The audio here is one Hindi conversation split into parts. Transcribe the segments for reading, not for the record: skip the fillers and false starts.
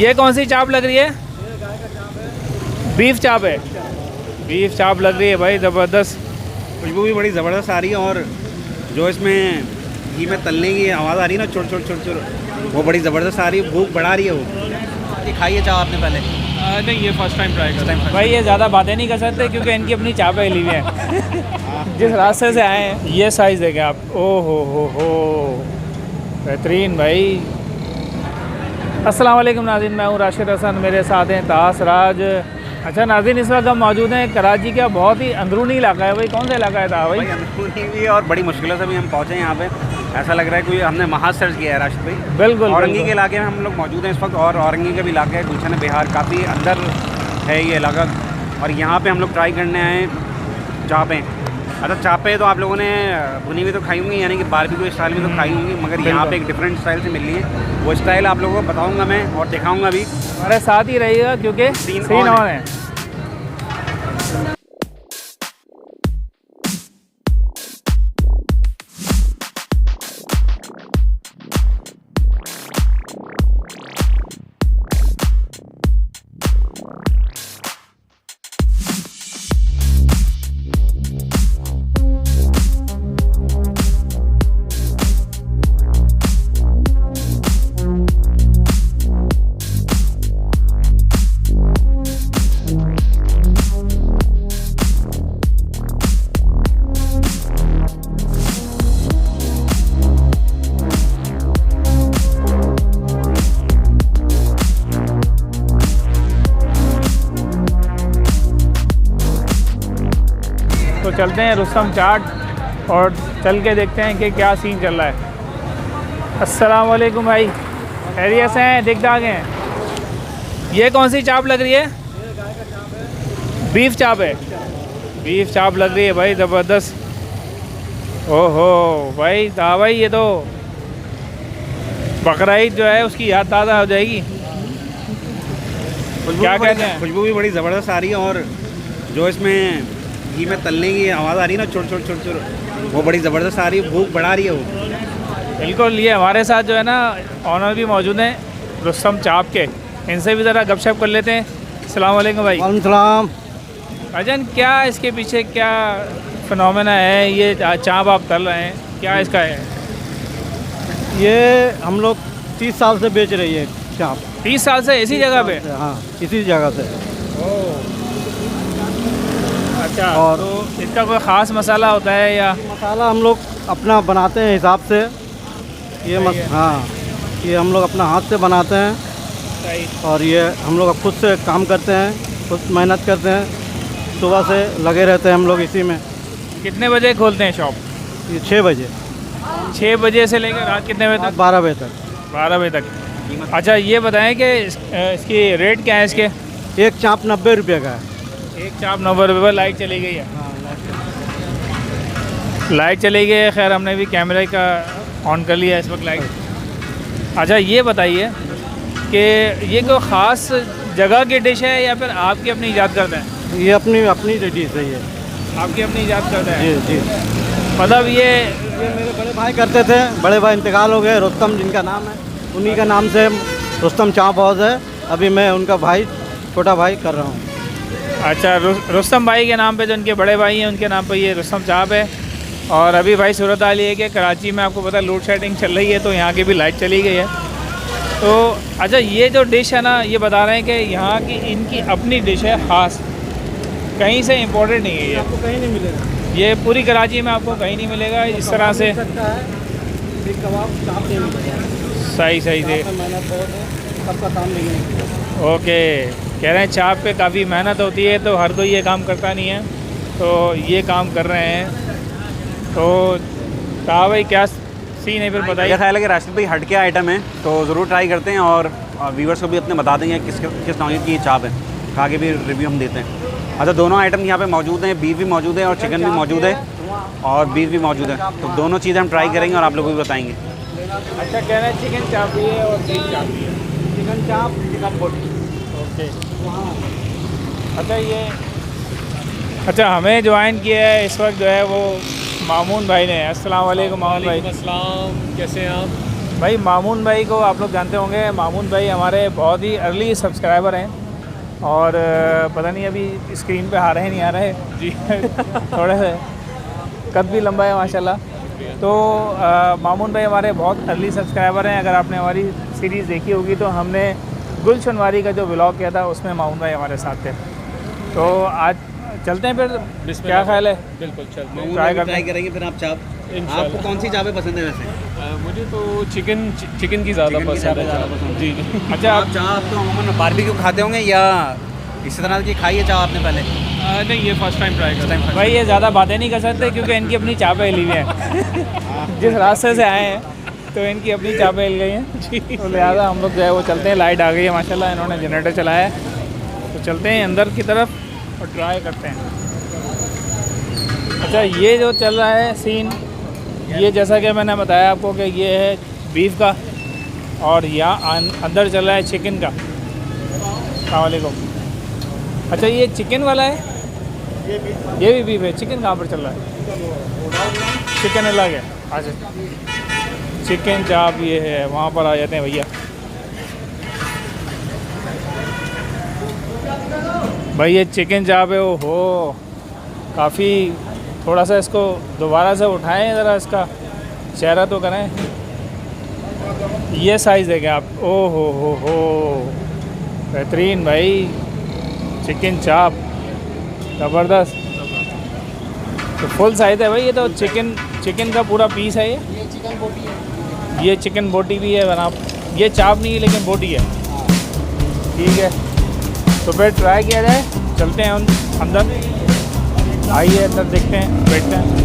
ये कौन सी चाप लग रही है? बीफ चाप है। बीफ चाप लग रही है भाई, ज़बरदस्त। खुशबू भी बड़ी ज़बरदस्त आ रही है और जो इसमें घी में तलने की आवाज़ आ रही है ना, चुर चुर चुर चुर, वो बड़ी ज़बरदस्त आ रही है। भूख बढ़ा रही है वो। ये खाइए चाप आपने पहले? नहीं, ये फर्स्ट टाइम ट्राई करता हूँ भाई। ये ज़्यादा बातें नहीं कर सकते क्योंकि इनकी अपनी चापें ली हुई हैं। जिस रास्ते से आए हैं, ये साइज़ देखें आप। ओ हो बेहतरीन भाई। अस्सलाम वालेकुम नाज़रीन, मैं हूँ राशिद हसन, मेरे साथ हैं तास राज। अच्छा नाज़रीन, इस वक्त हम मौजूद हैं कराची का बहुत ही अंदरूनी इलाका है। भाई कौन सा इलाका है था भाई? अंदरूनी भी और बड़ी मुश्किलों से भी हम पहुँचे यहाँ पे। ऐसा लग रहा है कोई हमने वहाँ सर्च किया है राशिद भाई। बिल्कुल। औरंगी के इलाके में हम लोग मौजूद हैं इस वक्त, और औरंगी का भी इलाका है, गुलशन बिहार, काफ़ी अंदर है ये इलाका। और यहाँ पे हम लोग ट्राई करने आए हैं चापें। अच्छा, चापें तो आप लोगों ने भुनी हुई तो खाई होंगी, यानी कि बारबेक्यू स्टाइल में तो खाई होंगी, मगर यहाँ पे एक डिफरेंट स्टाइल से मिल रही है। वो स्टाइल आप लोगों को बताऊँगा मैं और दिखाऊँगा भी। हमारे साथ ही रहिएगा क्योंकि सीन ऑन है। तो चलते हैं रुस्तम चाट और चल के देखते हैं कि क्या सीन चल रहा है। अस्सलाम वालेकुम भाई, खैरियत से हैं? दिख दाग हैं। ये कौन सी चाप लग रही है? बीफ चाप है। बीफ चाप लग रही है भाई, ज़बरदस्त। ओहो भाई भाई, ये तो बकरा ईद जो है उसकी याद ताज़ा हो जाएगी। क्या कहते हैं? खुशबू भी बड़ी ज़बरदस्त आ रही है और जो इसमें घी में तलने की आवाज़ आ रही है ना, चुर चुर चुर चुर, वो बड़ी ज़बरदस्त आ रही है। भूख बढ़ा रही है वो। बिल्कुल। ये हमारे साथ जो है ना ऑनर भी मौजूद हैं रुस्तम चाप के, इनसे भी ज़रा गपशप कर लेते हैं। अस्सलाम वालेकुम भाई। वालेकुम सलाम। अजन, क्या इसके पीछे क्या फिनोमेना है? ये चाप आप तल रहे हैं, क्या इसका है? ये हम लोग 30 साल से बेच रही है चाप। 30 साल से इसी जगह पे? हाँ, इसी जगह से। अच्छा। और तो इसका कोई ख़ास मसाला होता है या? मसाला हम लोग अपना बनाते हैं हिसाब से। हाँ, ये हम लोग अपना हाथ से बनाते हैं। सही। और ये हम लोग खुद से काम करते हैं, खुद मेहनत करते हैं, सुबह से लगे रहते हैं हम लोग इसी में। कितने बजे खोलते हैं शॉप? ये 6 बजे। 6 बजे से लेकर रात कितने बजे तक? 12 बजे तक। 12 बजे तक। अच्छा, ये बताएं कि इसकी रेट क्या है इसके? एक चाप 90 रुपये का है। एक चाप 90 रुपये पर। लाइट चली गई है? लाइट चली गई है। खैर, हमने भी कैमरे का ऑन कर लिया इस वक्त लाइट। अच्छा, ये बताइए कि ये कोई ख़ास जगह की डिश है या फिर आपकी अपनी ईजाद करते हैं? ये अपनी डिश है। ये आपकी अपनी ईजाद करते हैं? जी जी। मतलब ये मेरे बड़े भाई करते थे, बड़े भाई इंतकाल हो गए, रुस्तम जिनका नाम है, उन्हीं का नाम से रुस्तम चाप हाउस है। अभी मैं उनका भाई, छोटा भाई कर रहा हूँ। अच्छा, रुस्तम भाई के नाम पे, जो उनके बड़े भाई हैं उनके नाम पे ये रुस्तम चाप है। और अभी भाई सूरत हाल ये है कि कराची में आपको पता है लोड शेडिंग चल रही है, तो यहाँ की भी लाइट चली गई है। तो अच्छा, ये जो डिश है ना, ये बता रहे हैं कि यहाँ की इनकी अपनी डिश है ख़ास, कहीं से इम्पोर्टेड नहीं है ये। आपको कहीं नहीं मिलेगा ये पूरी कराची में आपको कहीं नहीं मिलेगा इस तरह से। सही सही से। सबका काम नहीं है। ओके, कह रहे हैं चाप पे काफ़ी मेहनत होती है, तो हर कोई ये काम करता नहीं है, तो ये काम कर रहे हैं। तो कहा भाई क्या सीन है फिर बताइए। मेरा ख्याल है कि राशिद भाई हट के आइटम है, तो ज़रूर ट्राई करते हैं और व्यूवर्स को भी अपने बता देंगे किस नौइयत की ये चाप है, आगे भी रिव्यू हम देते हैं। अच्छा, दोनों आइटम यहाँ पे मौजूद हैं, बीफ भी मौजूद है और चिकन भी मौजूद है और बीफ भी मौजूद है, तो दोनों चीज़ें हम ट्राई करेंगे और आप लोगों को भी बताएंगे। अच्छा, कह रहे हैं चिकन चाप भी है और बीफ चाप भी है। चिकन चाप, चिकन बोटी। ओके। अच्छा, ये अच्छा हमें ज्वाइन किया है इस वक्त जो है वो मामून भाई ने। अस्सलाम वालेकुम मामून भाई। अस्सलाम, कैसे हैं आप? भाई मामून भाई को आप लोग जानते होंगे, मामून भाई हमारे बहुत ही अर्ली सब्सक्राइबर हैं और पता नहीं अभी स्क्रीन पे आ रहे नहीं आ रहे जी थोड़े से कद भी लंबा है माशाल्लाह। तो मामून भाई हमारे बहुत अर्ली सब्सक्राइबर हैं। अगर आपने हमारी सीरीज़ देखी होगी तो हमने गुलशनवारी का जो व्लॉग किया था उसमें मामून भाई हमारे साथ थे। तो आज चलते हैं फिर, क्या ख्याल है? बिल्कुल चल ट्राई करेंगे फिर आप चाप। आपको कौन सी चापें पसंद है वैसे? मुझे तो चिकन की ज़्यादा पसंद है जी। अच्छा, आप चाप तो अमूमन बारबेक्यू खाते होंगे या इसी तरह की खाई है चाप आपने पहले? नहीं, ये फर्स्ट टाइम ट्राई कर रहा भाई ये ज़्यादा बातें नहीं कर सकते क्योंकि इनकी अपनी चापें हिली हुई हैं जिस रास्ते से आए हैं तो इनकी अपनी चापें हिल गई हैं। तो लिहाजा हम लोग जो है वो चलते हैं। लाइट आ गई है माशाल्लाह, इन्होंने जनरेटर चलाया है तो चलते हैं अंदर की तरफ और ट्राई करते हैं। अच्छा, ये जो चल रहा है सीन, ये जैसा कि मैंने बताया आपको कि ये है बीफ का और यहाँ अंदर चल रहा है चिकन का। अस्सलाम वालेकुम। अच्छा, ये चिकन वाला है, ये भी बीफ है। चिकन कहाँ पर चल रहा है? चिकन अलग है। अच्छा, चिकन चाप ये है, वहाँ पर आ जाते हैं भैया। भाई ये चिकन चाप है, ओ हो काफ़ी। थोड़ा सा इसको दोबारा से उठाएं, ज़रा इसका चेहरा तो करें। ये साइज़ देखें आप, ओ हो बेहतरीन भाई। चिकन चाप ज़बरदस्त, तो फुल साइज़ है भाई। ये तो चिकन का पूरा पीस है। ये चिकन बोटी भी है बना, ये चाप नहीं है लेकिन बोटी है। ठीक है, तो फिर ट्राई किया जाए। चलते हैं अंदर, आइए अंदर देखते हैं, बैठते हैं।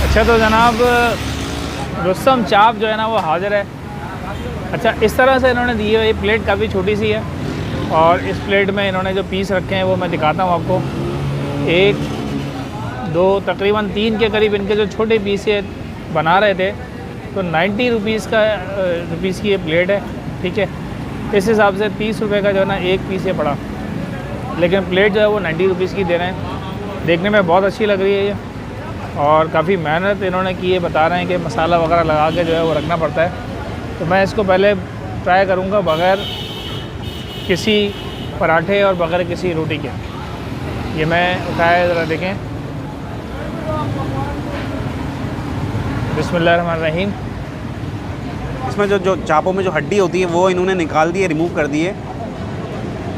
अच्छा, तो जनाब रुस्तम चाप जो है ना वो हाज़िर है। अच्छा, इस तरह से इन्होंने दी है। ये प्लेट काफ़ी छोटी सी है और इस प्लेट में इन्होंने जो पीस रखे हैं वो मैं दिखाता हूँ आपको। 1 2 तकरीबन 3 के करीब इनके जो छोटे पीस ये बना रहे थे। तो 90 रुपीज़ की ये प्लेट है। ठीक है, इस हिसाब से 30 रुपये का जो है ना एक पीस ये पड़ा, लेकिन प्लेट जो है वो 90 रुपीज़ की दे रहे हैं। देखने में बहुत अच्छी लग रही है ये और काफ़ी मेहनत इन्होंने की है। बता रहे हैं कि मसाला वगैरह लगा के जो है वो रखना पड़ता है। तो मैं इसको पहले ट्राई करूँगा बग़ैर किसी पराठे और बग़ैर किसी रोटी के। ये मैं उठाया, ज़रा देखें। बिस्मिल्लाहिर्रहमानिर्रहीम। इसमें जो चापों में जो हड्डी होती है वो इन्होंने निकाल दी है, रिमूव कर दी है।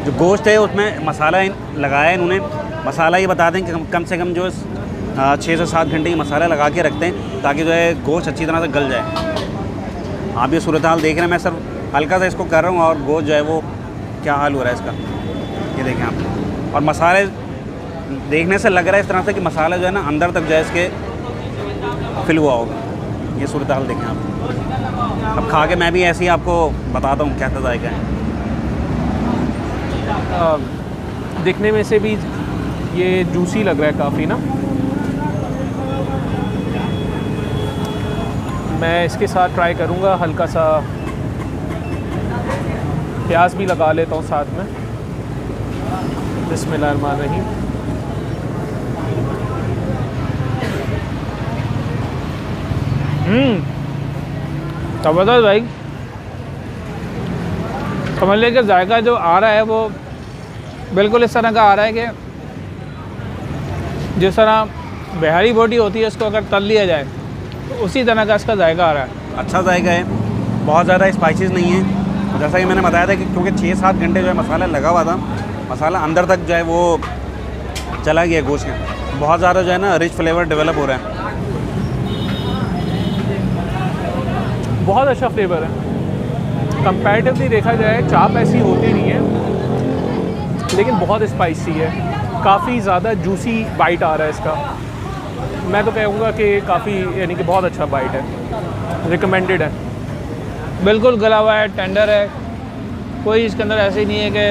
जो गोश्त है उसमें मसाला लगाया है इन्होंने। मसाला ये बता दें कि कम से कम जो 6 से 7 घंटे की मसाला लगा के रखते हैं ताकि जो है गोश्त अच्छी तरह से गल जाए। आप ये सूरत हाल देख रहे हैं, मैं सिर्फ हल्का सा इसको कर रहा हूँ और गोश्त जो है वो क्या हाल हो रहा है इसका, ये देखें आप। और मसाले देखने से लग रहा है इस तरह से कि मसाला जो है ना अंदर तक जो है इसके फिल हुआ होगा। ये सूरत हाल देखें आप। अब खा के मैं भी ऐसे ही आपको बताता हूँ कैसा जायका है। देखने में से भी ये जूसी लग रहा है काफ़ी ना। मैं इसके साथ ट्राई करूँगा, हल्का सा प्याज भी लगा लेता हूँ साथ में। बिस्मिल्लाहिर्रहमानिर्रहीम। ज़बरदस्त भाई। समझ लीजिए कि जायका जो आ रहा है वो बिल्कुल इस तरह का आ रहा है कि जिस तरह बिहारी बोटी होती है उसको अगर तल लिया जाए तो उसी तरह का इसका जायका आ रहा है। अच्छा जायका है, बहुत ज़्यादा स्पाइसेस नहीं है। जैसा कि मैंने बताया था कि क्योंकि 6-7 घंटे जो है मसाला लगा हुआ था, मसाला अंदर तक जो है वो चला गया गोश्त में। बहुत ज़्यादा जो है ना रिच फ्लेवर डेवलप हो रहा है। बहुत अच्छा फ्लेवर है। कंपैरेटिवली देखा जाए चाप ऐसी होती नहीं है, लेकिन बहुत स्पाइसी है। काफ़ी ज़्यादा जूसी बाइट आ रहा है इसका। मैं तो कहूँगा कि काफ़ी यानी कि बहुत अच्छा बाइट है, रिकमेंडेड है। बिल्कुल गला हुआ है, टेंडर है, कोई इसके अंदर ऐसी नहीं है कि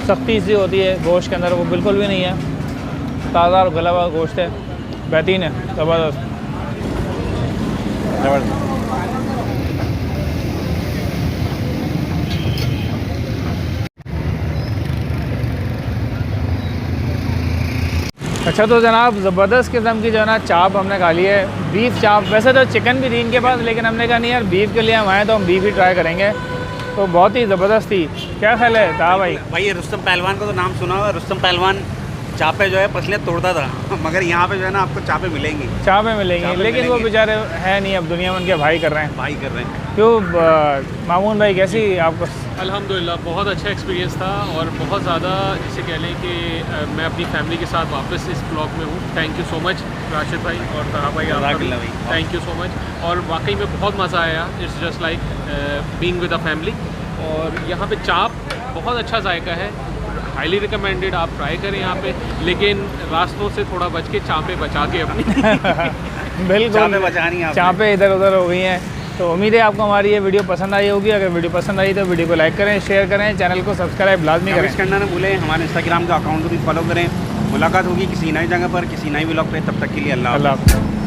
सख्ती सी होती है गोश्त के अंदर, वो बिल्कुल भी नहीं है। ताज़ा और गला हुआ गोश्त है, बेहतरीन है, ज़बरदस्त। अच्छा तो जनाब ज़बरदस्त किस्म की जो है ना चाप हमने खा ली है, बीफ चाप। वैसे तो चिकन भी थी इनके पास, लेकिन हमने कहा नहीं यार बीफ के लिए हम आए तो हम बीफ ही ट्राई करेंगे, तो बहुत ही ज़बरदस्त थी। क्या ख्याल है था भाई? भाई रुस्तम पहलवान का तो नाम सुना हुआ, रुस्तम पहलवान चापे जो है पसलियाँ तोड़ता था मगर यहाँ पे जो है ना आपको चापे मिलेंगी, चापे मिलेंगी, चापे लेकिन वो मिलेंगी। बेचारे है नहीं अब दुनिया में, उनके भाई कर रहे हैं। भाई कर रहे हैं। क्यों मामून भाई कैसी आपको? अल्हम्दुलिल्लाह बहुत अच्छा एक्सपीरियंस था और बहुत ज़्यादा जिसे कह लें कि मैं अपनी फैमिली के साथ वापस इस ब्लॉग में हूँ। Thank you so much Rashid भाई और तहा भाई, जज़ाकल्लाह भाई। Thank you so much. और वाकई में बहुत मज़ा आया, it's just like being with a family. और यहाँ पे चाप बहुत अच्छा जायका है, हाईली रिकमेंडेड, आप ट्राई करें यहाँ पे, लेकिन रास्तों से थोड़ा बच के, चापें बचा के अपनी बिल्कुल चापे बचानी है आपने। चापें इधर उधर हो गई हैं। तो उम्मीद है आपको हमारी ये वीडियो पसंद आई होगी। अगर वीडियो पसंद आई तो वीडियो को लाइक करें, शेयर करें, चैनल को सब्सक्राइब लाजमी करें। कमेंट्स करना ना भूलें, हमारे इंस्टाग्राम का अकाउंट को भी फॉलो करें। मुलाकात होगी किसी नई जगह पर, किसी नई व्लॉग पे, तब तक के लिए अल्लाह हाफ़िज़। अल्लाह हाफ़िज़।